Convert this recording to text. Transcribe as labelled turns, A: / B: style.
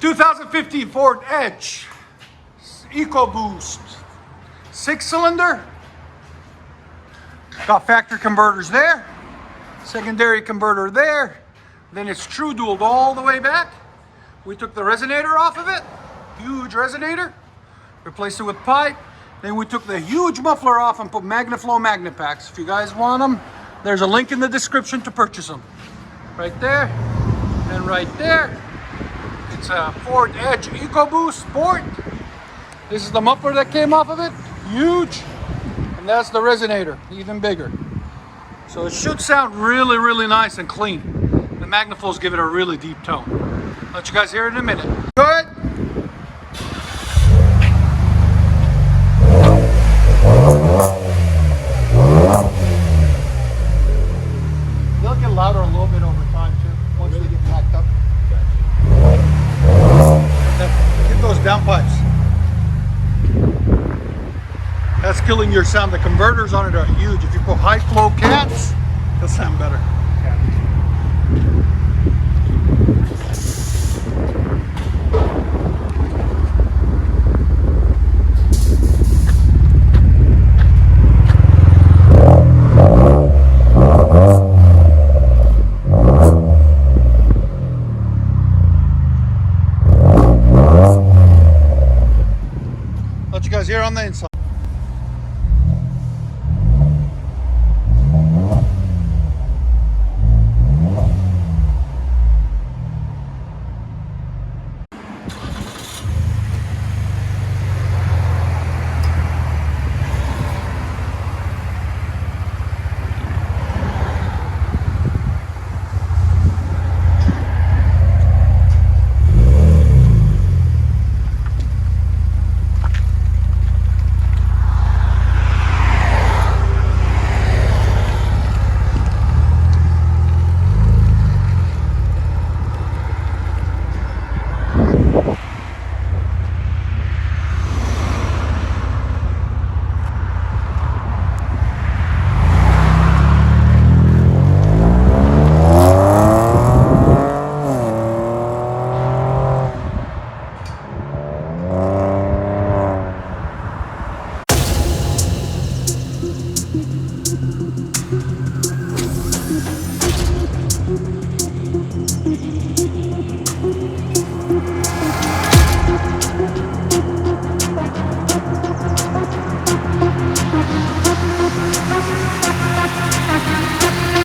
A: 2015 Ford Edge Ecoboost, 6-cylinder. Got factory converters there, secondary converter there. Then it's true dualed all the way back. We took the resonator off of it, huge resonator, replaced it with pipe. Then we took the huge muffler off and put MAGNAFLOW MAGNAPACKS. If you guys want them, there's a link in the description to purchase them. Right there and right there. It's a Ford Edge EcoBoost Sport. This is the muffler that came off of it, huge. And that's the resonator, even bigger. So it should sound really, really nice and clean. The MAGNAFLOWs give it a really deep tone. I'll let you guys hear it in a minute. Good. They'll get louder a little bit over time too, once they get packed up. Get those downpipes. That's killing your sound. The converters on it are huge. If you put high flow cats, they'll sound better. Let you guys hear on the inside.